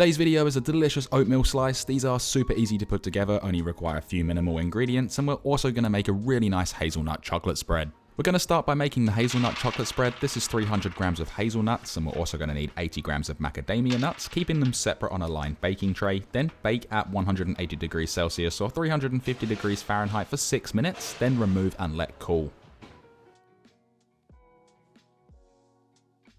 Today's video is a delicious oatmeal slice. These are super easy to put together, only require a few minimal ingredients, and we're also going to make a really nice hazelnut chocolate spread. We're going to start by making the hazelnut chocolate spread. This is 300 grams of hazelnuts, and we're also going to need 80 grams of macadamia nuts, keeping them separate on a lined baking tray. Then bake at 180 degrees Celsius or 350 degrees Fahrenheit for 6 minutes, then remove and let cool.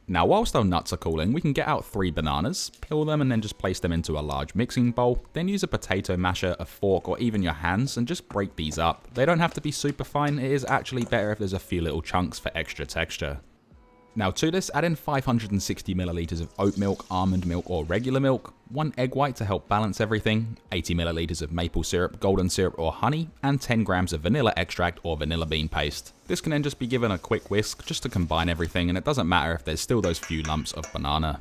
Now, whilst our nuts are cooling, we can get out 3 bananas, peel them and then just place them into a large mixing bowl. Then use a potato masher, a fork, or even your hands and just break these up. They don't have to be super fine, it is actually better if there's a few little chunks for extra texture. Now to this, add in 560 milliliters of oat milk, almond milk, or regular milk, 1 egg white to help balance everything, 80 milliliters of maple syrup, golden syrup, or honey, and 10 grams of vanilla extract or vanilla bean paste. This can then just be given a quick whisk just to combine everything, and it doesn't matter if there's still those few lumps of banana.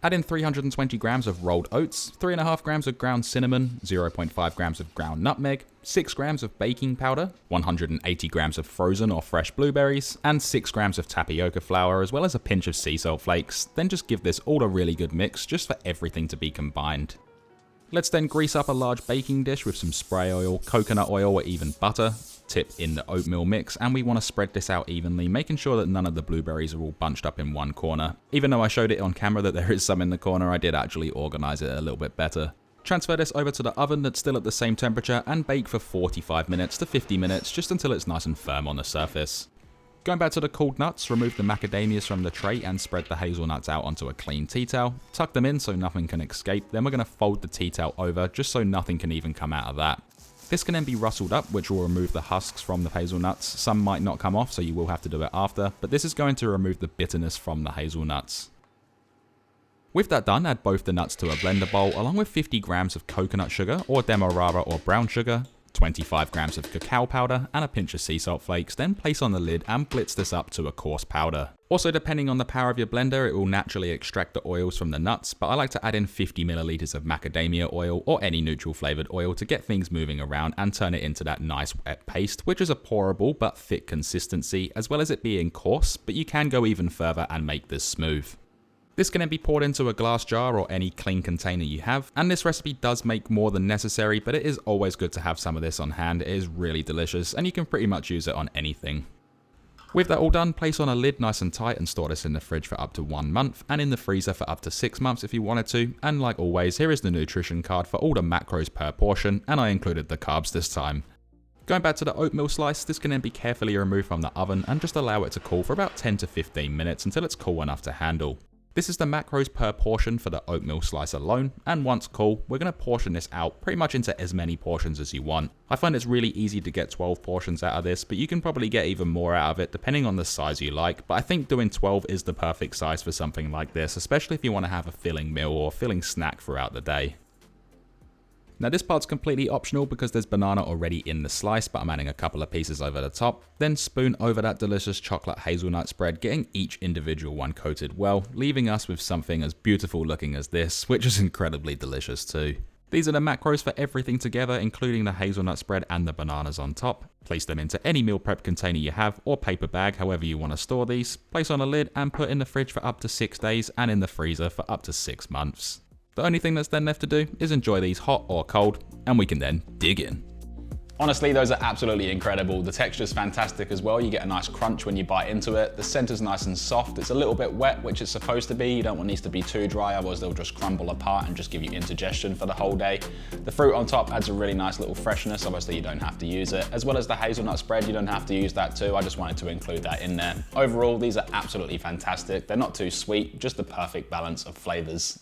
Add in 320 grams of rolled oats, 3.5 grams of ground cinnamon, 0.5 grams of ground nutmeg, 6 grams of baking powder, 180 grams of frozen or fresh blueberries, and 6 grams of tapioca flour, as well as a pinch of sea salt flakes. Then just give this all a really good mix just for everything to be combined. Let's then grease up a large baking dish with some spray oil, coconut oil, or even butter. Tip in the oatmeal mix, and we want to spread this out evenly, making sure that none of the blueberries are all bunched up in one corner. Even though I showed it on camera that there is some in the corner, I did actually organize it a little bit better. Transfer this over to the oven that's still at the same temperature and bake for 45 minutes to 50 minutes just until it's nice and firm on the surface. Going back to the cooled nuts, remove the macadamias from the tray and spread the hazelnuts out onto a clean tea towel. Tuck them in so nothing can escape, then we're going to fold the tea towel over just so nothing can even come out of that. This can then be rustled up, which will remove the husks from the hazelnuts. Some might not come off, so you will have to do it after, but this is going to remove the bitterness from the hazelnuts. With that done, add both the nuts to a blender bowl, along with 50 grams of coconut sugar, or demerara or brown sugar, 25 grams of cacao powder, and a pinch of sea salt flakes, then place on the lid and blitz this up to a coarse powder. Also, depending on the power of your blender, it will naturally extract the oils from the nuts, but I like to add in 50 milliliters of macadamia oil or any neutral flavored oil to get things moving around and turn it into that nice wet paste, which is a pourable but thick consistency, as well as it being coarse, but you can go even further and make this smooth. This can then be poured into a glass jar or any clean container you have, and this recipe does make more than necessary, but it is always good to have some of this on hand. It is really delicious, and you can pretty much use it on anything. With that all done, place on a lid nice and tight and store this in the fridge for up to 1 month, and in the freezer for up to 6 months if you wanted to, and like always, here is the nutrition card for all the macros per portion, and I included the carbs this time. Going back to the oatmeal slice, this can then be carefully removed from the oven and just allow it to cool for about 10 to 15 minutes until it's cool enough to handle. This is the macros per portion for the oatmeal slice alone, and once cool, we're going to portion this out pretty much into as many portions as you want. I find it's really easy to get 12 portions out of this, but you can probably get even more out of it depending on the size you like, but I think doing 12 is the perfect size for something like this, especially if you want to have a filling meal or filling snack throughout the day. Now this part's completely optional because there's banana already in the slice, but I'm adding a couple of pieces over the top. Then spoon over that delicious chocolate hazelnut spread, getting each individual one coated well, leaving us with something as beautiful looking as this, which is incredibly delicious too. These are the macros for everything together, including the hazelnut spread and the bananas on top. Place them into any meal prep container you have or paper bag, however you want to store these. Place on a lid and put in the fridge for up to 6 days and in the freezer for up to 6 months. The only thing that's then left to do is enjoy these hot or cold, and we can then dig in. Honestly, those are absolutely incredible. The texture's fantastic as well. You get a nice crunch when you bite into it. The center's nice and soft. It's a little bit wet, which it's supposed to be. You don't want these to be too dry, otherwise they'll just crumble apart and just give you indigestion for the whole day. The fruit on top adds a really nice little freshness. Obviously, you don't have to use it. As well as the hazelnut spread, you don't have to use that too. I just wanted to include that in there. Overall, these are absolutely fantastic. They're not too sweet, just the perfect balance of flavors.